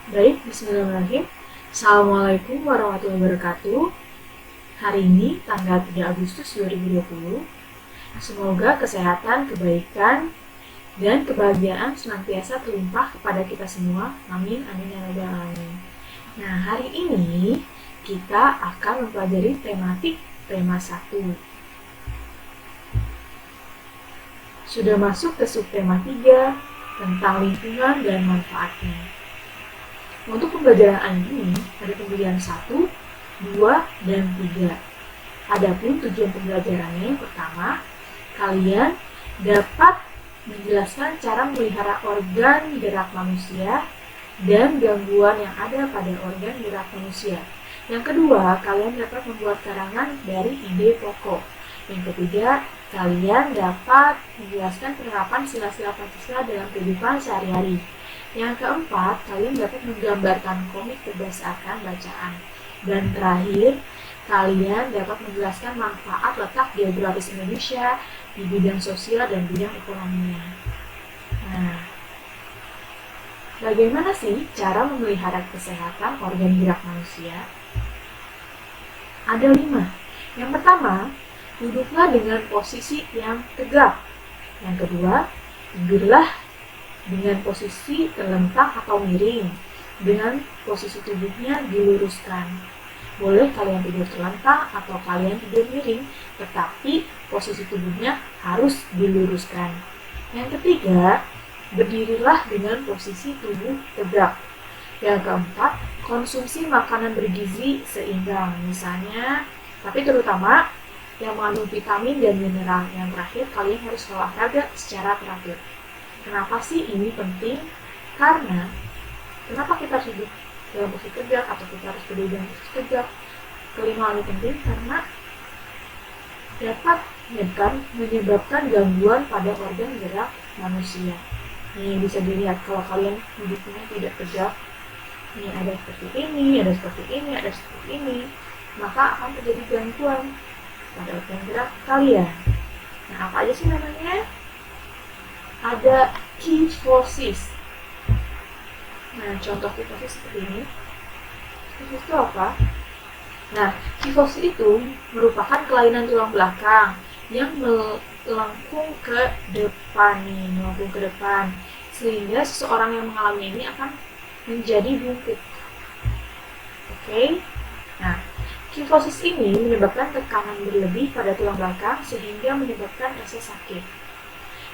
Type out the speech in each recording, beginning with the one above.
Baik, bismillahirrahmanirrahim. Assalamualaikum warahmatullahi wabarakatuh. Hari ini tanggal 3 Agustus 2020. Semoga kesehatan, kebaikan, dan kebahagiaan senantiasa terlimpah kepada kita semua. Amin, amin, ya rabbal alamin. Nah, hari ini kita akan mempelajari tematik tema 1. Sudah masuk ke subtema 3 tentang lingkungan dan manfaatnya. Untuk pembelajaran ini ada pembelajaran 1, 2, dan 3. Adapun tujuan pembelajarannya yang pertama, kalian dapat menjelaskan cara memelihara organ gerak manusia dan gangguan yang ada pada organ gerak manusia. Yang kedua, kalian dapat membuat karangan dari ide pokok. Yang ketiga, kalian dapat menjelaskan penerapan sila-sila Pancasila dalam kehidupan sehari-hari. Yang keempat, kalian dapat menggambarkan komik berdasarkan bacaan. Dan terakhir, kalian dapat menjelaskan manfaat letak geografis Indonesia di bidang sosial dan bidang ekonominya. Nah, bagaimana sih cara memelihara kesehatan organ gerak manusia? Ada 5. Yang pertama, duduklah dengan posisi yang tegak. Yang kedua, tidurlah dengan posisi terlentang atau miring, dengan posisi tubuhnya diluruskan. Boleh kalian tidur terlentang atau kalian tidur miring, tetapi posisi tubuhnya harus diluruskan. Yang ketiga, berdirilah dengan posisi tubuh tegak. Yang keempat, konsumsi makanan bergizi seimbang, misalnya, tapi terutama yang mengandung vitamin dan mineral. Yang terakhir, kalian harus olahraga secara teratur. Kenapa sih ini penting? Karena kenapa kita harus hidup dalam posisi tegak atau kita harus berdiri dalam posisi tegak? Kelima ini penting karena dapat menyebabkan gangguan pada organ gerak manusia. Ini bisa dilihat kalau kalian hidupnya tidak tegak. Ini ada seperti ini, ada seperti ini, ada seperti ini, maka akan terjadi gangguan pada organ gerak kalian. Nah, apa aja sih namanya? Ada kyphosis. Nah, contoh kyphosis seperti ini. Kyphosis itu apa? Nah, kyphosis itu merupakan kelainan tulang belakang yang melengkung ke depan nih, melengkung ke depan, sehingga seseorang yang mengalami ini akan menjadi bungkuk. Oke? Nah, kyphosis ini menyebabkan tekanan berlebih pada tulang belakang sehingga menyebabkan rasa sakit.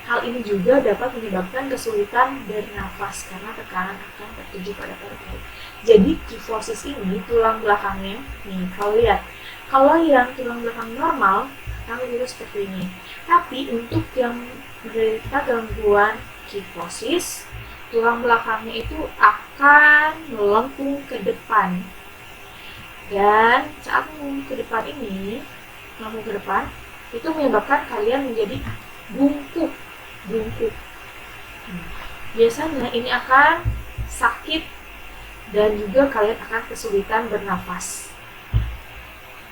Hal ini juga dapat menyebabkan kesulitan bernafas karena tekanan akan tertuju pada paru-paru. Jadi kyphosis ini tulang belakangnya, nih kalau lihat, kalau yang tulang belakang normal, akan lurus seperti ini. Tapi untuk yang menderita gangguan kyphosis, tulang belakangnya itu akan melengkung ke depan. Dan saat melengkung ke depan ini, melengkung ke depan, itu menyebabkan kalian menjadi bungkuk. Biasanya ini akan sakit dan juga kalian akan kesulitan bernafas.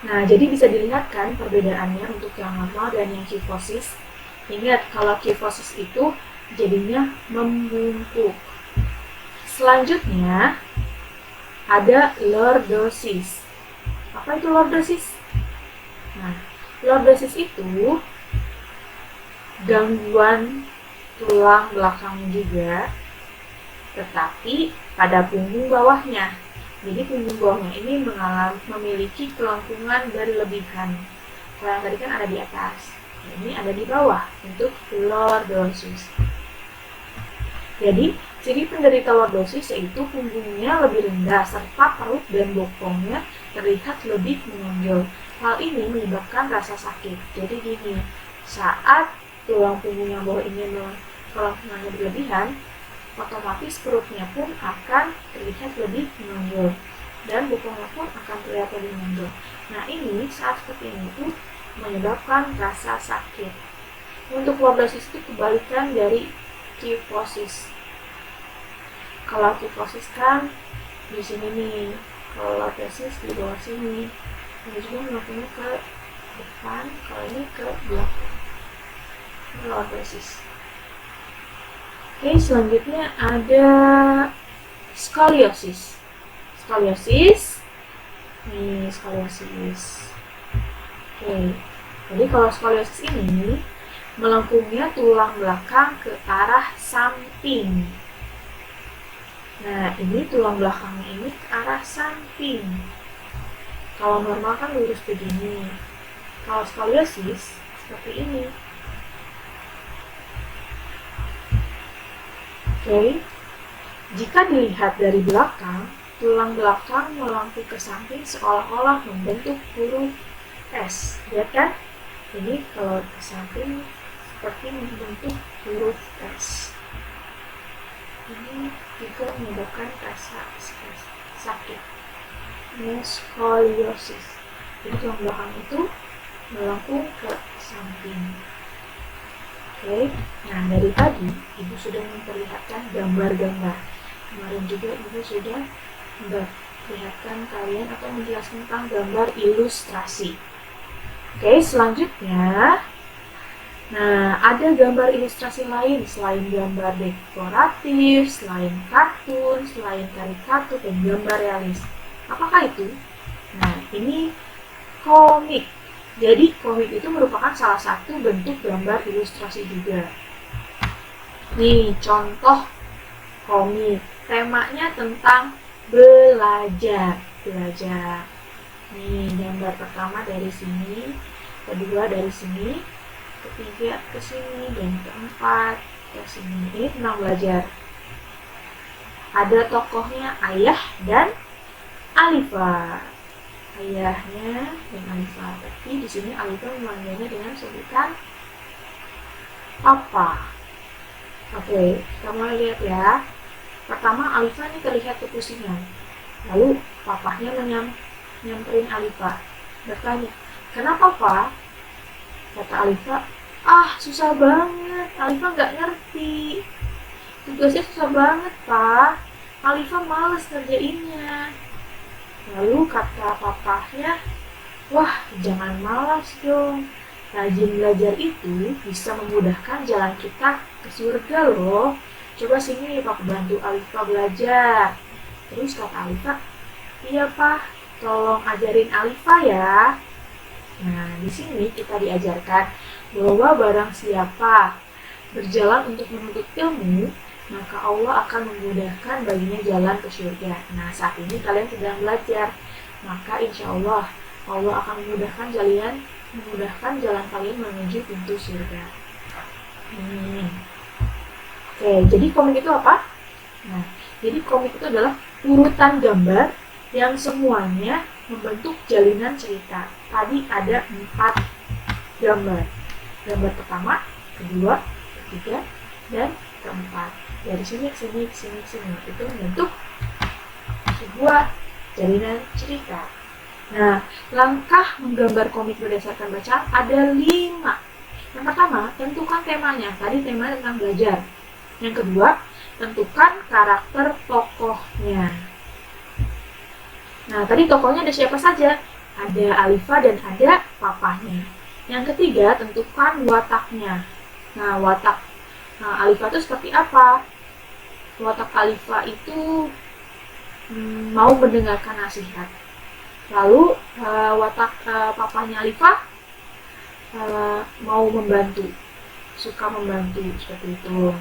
Nah, jadi bisa dilihat kan perbedaannya untuk yang normal dan yang kyphosis. Ingat, kalau kyphosis itu jadinya membungkuk. Selanjutnya ada lordosis. Apa itu lordosis? Nah, lordosis itu gangguan tulang belakang juga, tetapi pada punggung bawahnya. Jadi punggung bawahnya ini memiliki kelengkungan berlebihan. Kalau yang tadi kan ada di atas, ini ada di bawah untuk lordosis. Jadi ciri penderita lordosis yaitu punggungnya lebih rendah serta perut dan bokongnya terlihat lebih menonjol. Hal ini menyebabkan rasa sakit. Jadi gini, saat tulang punggung yang bawah ini kelengkungannya berlebihan, otomatis perutnya pun akan terlihat lebih menonjol dan bokongnya pun akan terlihat lebih menonjol. Nah, ini saat seperti ini itu menyebabkan rasa sakit. Untuk lordosis itu kebalikan dari kyphosis. Kalau kyphosis kan di sini nih, kalau lordosis di bawah sini. Ini juga melengkungnya ke depan, kalau ini ke belakang. Lordosis. Oke, selanjutnya ada skoliosis. Skoliosis. Nih, skoliosis. Oke. Jadi kalau skoliosis ini melengkungnya tulang belakang ke arah samping. Nah, ini tulang belakangnya ini ke arah samping. Kalau normal kan lurus begini. Kalau skoliosis seperti ini. Oke. Jika dilihat dari belakang, tulang belakang melengkung ke samping seolah-olah membentuk huruf S. Lihat kan? Ini kalau ke samping seperti membentuk huruf S. Ini juga menyebabkan rasa sakit. Ini skoliosis. Jadi tulang belakang itu melengkung ke samping. Oke. Nah, dari tadi Ibu sudah memperlihatkan gambar-gambar. Kemarin juga Ibu sudah memperlihatkan kalian atau menjelaskan tentang gambar ilustrasi. Oke, selanjutnya, nah ada gambar ilustrasi lain selain gambar dekoratif, selain kartun, selain karikatur, dan gambar realis. Apakah itu? Nah, ini komik. Jadi komik itu merupakan salah satu bentuk gambar ilustrasi juga. Nih, contoh komik. Temanya tentang belajar. Nih, gambar pertama dari sini, kedua dari sini, ketiga ke sini, dan keempat ke sini. Ini tentang belajar. Ada tokohnya Ayah dan Alifa. Ayahnya dan Alifa. Tapi di sini Alifa memanggilnya dengan sebutan Papa. Oke, kamu lihat ya. Pertama Alifa ini terlihat kepusingan. Lalu papahnya nyamperin Alifa, bertanya, "Kenapa, Pak?" Kata Alifa, susah banget. Alifa nggak ngerti. Tugasnya susah banget, Pak. Alifa males ngerjainnya. Lalu kata papahnya, "Wah, jangan malas dong. Rajin belajar itu bisa memudahkan jalan kita ke surga loh. Coba sini Pak bantu Alifa belajar." Terus kata Alifa, "Iya Pak, tolong ajarin Alifa ya." Nah, di sini kita diajarkan bahwa barang siapa berjalan untuk menuntut ilmu, maka Allah akan memudahkan baginya jalan ke surga. Nah, saat ini kalian sedang belajar, maka insya Allah akan memudahkan jalan kalian menuju pintu surga. Oke, jadi komik itu apa? Nah, jadi komik itu adalah urutan gambar yang semuanya membentuk jalinan cerita. Tadi ada 4 gambar. Gambar pertama, kedua, ketiga, dan keempat. Dari sini ke sini, ke sini, ke sini. Itu membentuk sebuah jalinan cerita. Nah, langkah menggambar komik berdasarkan bacaan ada 5. Yang pertama, tentukan temanya. Tadi temanya tentang belajar. Yang kedua, tentukan karakter tokohnya. Nah, tadi tokohnya ada siapa saja? Ada Alifa dan ada papahnya. Yang ketiga, tentukan wataknya. Nah, watak Alifa itu seperti apa? Watak Alifa itu mau mendengarkan nasihat. Lalu watak papahnya Alifa mau membantu, suka membantu, seperti itu.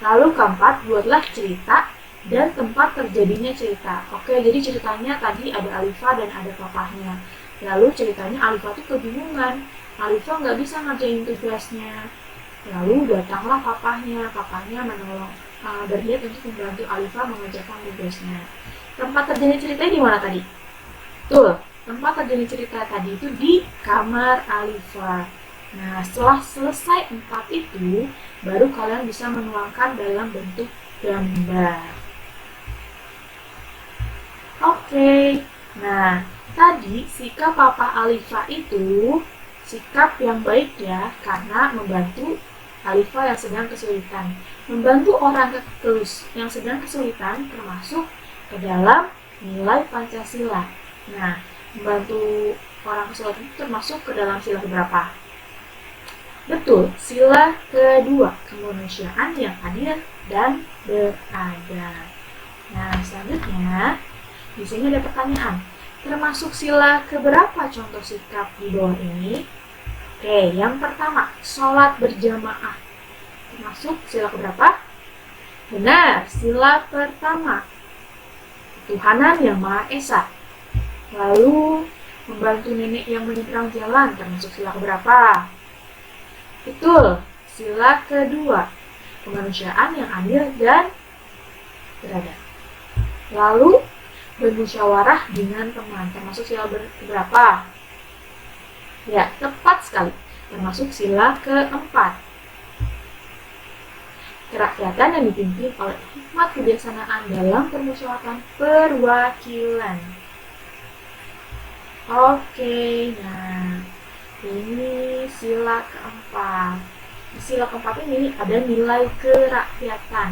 Lalu keempat, buatlah cerita dan tempat terjadinya cerita. Oke, jadi ceritanya tadi ada Alifa dan ada papahnya. Lalu ceritanya Alifa tuh kebingungan. Alifa nggak bisa ngerjain tugasnya. Lalu datanglah papahnya. Papahnya menolong, berniat untuk membantu Alifa mengerjakan tugasnya. Tempat terjadinya cerita di mana tadi? Tuh, tempat terjadinya cerita tadi itu di kamar Alifa. Nah, setelah selesai 4 itu, baru kalian bisa menuangkan dalam bentuk gambar. Oke, nah tadi sikap Papa Alifa itu sikap yang baik ya, karena membantu Alifa yang sedang kesulitan. Membantu orang yang sedang kesulitan termasuk ke dalam nilai Pancasila. Nah, membantu orang kesulitan itu termasuk ke dalam sila berapa? Betul, sila kedua, kemanusiaan yang adil dan beradab. Nah, selanjutnya di sini ada pertanyaan. Termasuk sila keberapa contoh sikap di bawah ini? Oke, yang pertama, sholat berjamaah. Termasuk sila keberapa? Benar, sila pertama. Ketuhanan yang Maha Esa. Lalu, membantu nenek yang menyeberang jalan, termasuk sila keberapa? Betul, sila kedua. Kemanusiaan yang adil dan beradab. Lalu, bermusyawarah dengan teman, termasuk sila keberapa? Ya, tepat sekali, termasuk sila keempat. Kerakyatan yang dipimpin oleh hikmat kebijaksanaan dalam permusyawaratan perwakilan. Oke, nah ini sila keempat. Di sila keempat ini ada nilai kerakyatan.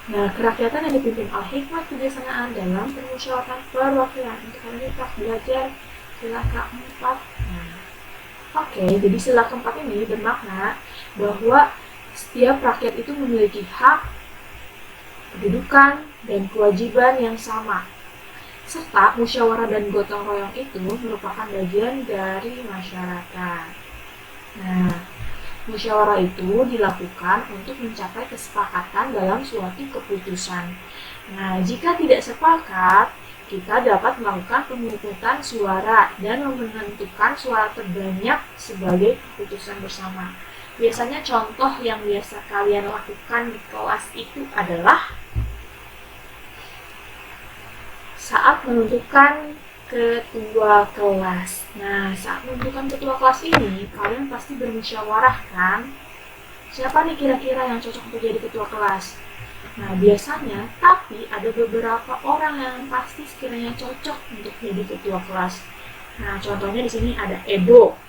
Nah, kerakyatan yang dipimpin oleh hikmat kebijaksanaan dalam permusyawaratan perwakilan. Untuk hari ini kita belajar sila keempat. Nah, oke, jadi sila keempat ini bermakna bahwa setiap rakyat itu memiliki hak, kedudukan, dan kewajiban yang sama. Serta musyawarah dan gotong royong itu merupakan bagian dari masyarakat. Nah, musyawarah itu dilakukan untuk mencapai kesepakatan dalam suatu keputusan. Nah, jika tidak sepakat, kita dapat melakukan pemungutan suara dan menentukan suara terbanyak sebagai keputusan bersama. Biasanya contoh yang biasa kalian lakukan di kelas itu adalah saat menentukan ketua kelas. Nah, saat menentukan ketua kelas ini, kalian pasti bermusyawarah kan? Siapa nih kira-kira yang cocok untuk jadi ketua kelas? Nah, biasanya, tapi ada beberapa orang yang pasti sekiranya cocok untuk jadi ketua kelas. Nah, contohnya di sini ada Edo,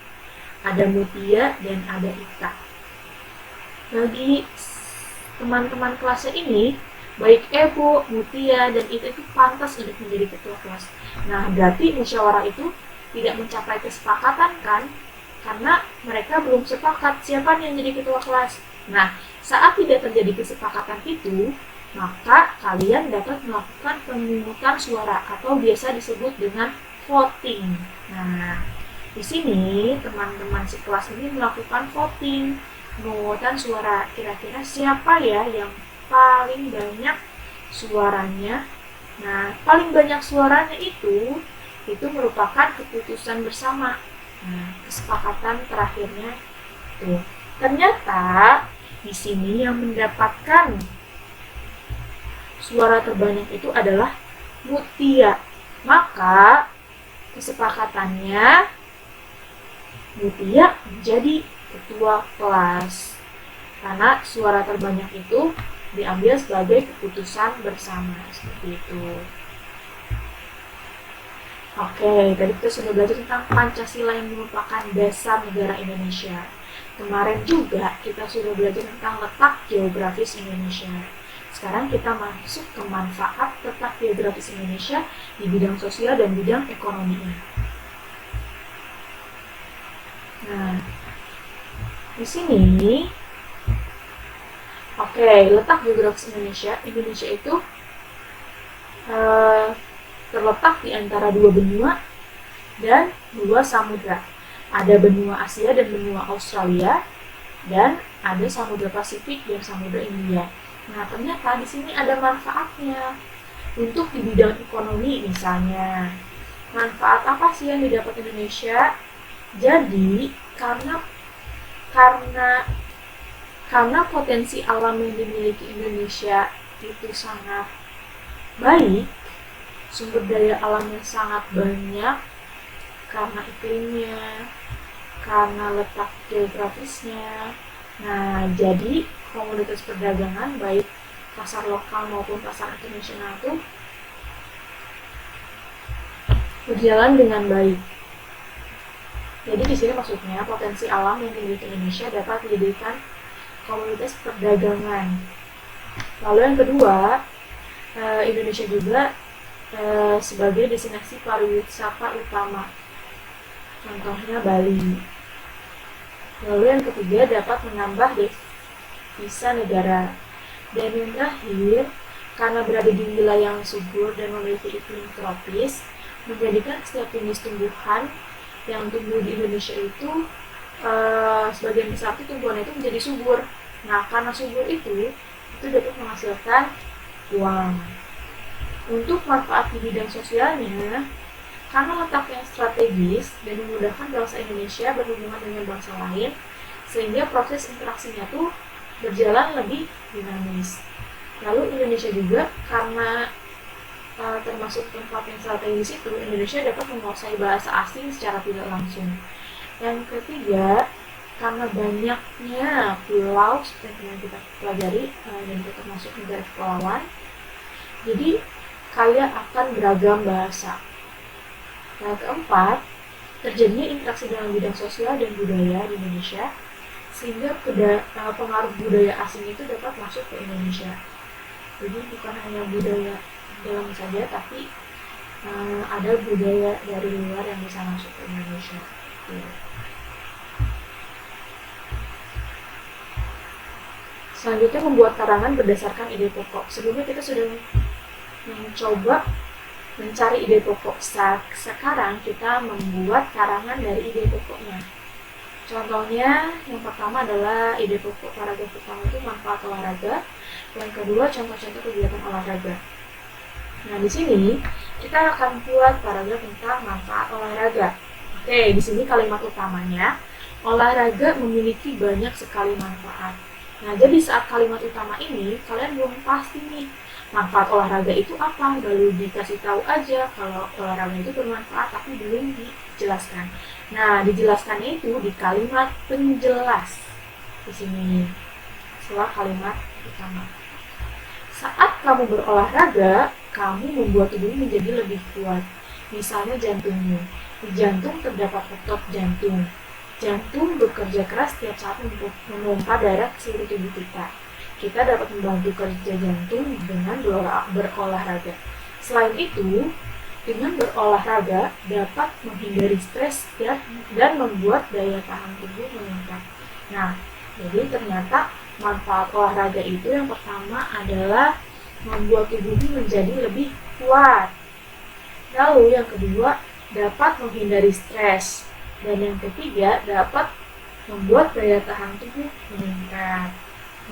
ada Mutia, dan ada Ita. Bagi teman-teman kelasnya ini, baik Ebo, Mutia, dan Ita itu pantas untuk menjadi ketua kelas. Nah, berarti musyawarah itu tidak mencapai kesepakatan kan? Karena mereka belum sepakat siapa yang jadi ketua kelas. Nah, saat tidak terjadi kesepakatan itu, maka kalian dapat melakukan pemungutan suara atau biasa disebut dengan voting. Nah, di sini teman-teman sekelas ini melakukan voting, pemungutan suara. Kira-kira siapa ya yang paling banyak suaranya? Nah, paling banyak suaranya itu merupakan keputusan bersama. Nah, kesepakatan terakhirnya itu. Ternyata di sini yang mendapatkan suara terbanyak itu adalah Mutia. Maka kesepakatannya Mutia menjadi ketua kelas. Karena suara terbanyak itu diambil sebagai keputusan bersama, seperti itu. Oke, tadi kita sudah belajar tentang Pancasila yang merupakan dasar negara Indonesia. Kemarin juga kita sudah belajar tentang letak geografis Indonesia. Sekarang kita masuk ke manfaat letak geografis Indonesia di bidang sosial dan bidang ekonominya. Nah, di sini, letak geografis Indonesia itu terletak di antara dua benua dan dua samudra. Ada benua Asia dan benua Australia, dan ada samudra Pasifik dan samudra India. Nah, ternyata di sini ada manfaatnya untuk di bidang ekonomi misalnya. Manfaat apa sih yang didapat Indonesia? Jadi, karena potensi alam yang dimiliki Indonesia itu sangat baik, sumber daya alamnya sangat banyak, karena iklimnya, karena letak geografisnya. Nah, jadi komoditas perdagangan baik pasar lokal maupun pasar internasional itu berjalan dengan baik. Jadi di sini maksudnya potensi alam yang dimiliki Indonesia dapat dijadikan komoditas perdagangan. Lalu yang kedua, Indonesia juga sebagai destinasi pariwisata utama. Contohnya Bali. Lalu yang ketiga dapat menambah devisa negara. Dan yang terakhir, karena berada di wilayah yang subur dan memiliki iklim tropis, menjadikan setiap jenis tumbuhan yang tumbuh di Indonesia itu sebagian besar itu tumbuhan itu menjadi subur. Nah, karena subur itu dapat menghasilkan uang. Untuk manfaat di bidang sosialnya, karena letaknya strategis dan memudahkan bangsa Indonesia berhubungan dengan bangsa lain, sehingga proses interaksinya tuh berjalan lebih dinamis. Lalu Indonesia juga karena termasuk tempat yang strategis itu, Indonesia dapat menguasai bahasa asing secara tidak langsung. Yang ketiga, karena banyaknya pulau seperti yang kita pelajari dan kita termasuk negara kepulauan, jadi kaya akan beragam bahasa. Yang keempat, terjadinya interaksi dalam bidang sosial dan budaya di Indonesia, sehingga pengaruh budaya asing itu dapat masuk ke Indonesia. Jadi bukan hanya budaya dalam saja, tapi ada budaya dari luar yang bisa masuk ke Indonesia. Selanjutnya, membuat karangan berdasarkan ide pokok. Sebelumnya kita sudah mencoba mencari ide pokok. Sekarang kita membuat karangan dari ide pokoknya. Contohnya, yang pertama adalah ide pokok paragraf pertama itu manfaat olahraga. Yang kedua, contoh-contoh kegiatan olahraga. Nah, di sini kita akan buat paragraf tentang manfaat olahraga. Oke, di sini kalimat utamanya, olahraga memiliki banyak sekali manfaat. Nah, jadi saat kalimat utama ini, kalian belum pasti nih, manfaat olahraga itu apa? Lalu dikasih tahu aja kalau olahraga itu bermanfaat, tapi belum dijelaskan. Nah, dijelaskannya itu di kalimat penjelas. Di sini, setelah kalimat utama. Saat kamu berolahraga, kamu membuat tubuhmu menjadi lebih kuat. Misalnya jantungmu. Di jantung terdapat otot jantung. Jantung bekerja keras setiap saat untuk memompa darah ke seluruh tubuh kita. Kita dapat membantu kerja jantung dengan berolahraga. Selain itu, dengan berolahraga dapat menghindari stres dan membuat daya tahan tubuh meningkat. Nah, jadi ternyata manfaat olahraga itu yang pertama adalah membuat tubuhmu menjadi lebih kuat. Lalu yang kedua, dapat menghindari stres. Dan yang ketiga, dapat membuat daya tahan tubuh meningkat.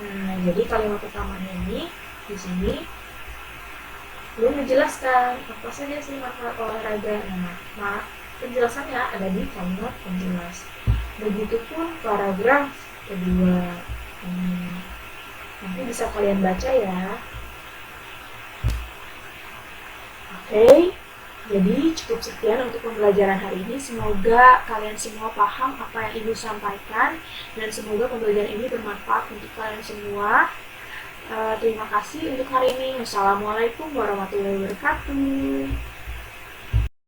Nah, jadi kalimat utamanya ini di sini belum menjelaskan apa saja sih manfaat olahraga. Nah, penjelasannya ada di kalimat penjelas. Begitupun paragraf kedua. Nanti bisa kalian baca ya. Oke. Jadi cukup sekian untuk pembelajaran hari ini. Semoga kalian semua paham apa yang Ibu sampaikan dan semoga pembelajaran ini bermanfaat untuk kalian semua. Terima kasih untuk hari ini. Wassalamualaikum warahmatullahi wabarakatuh.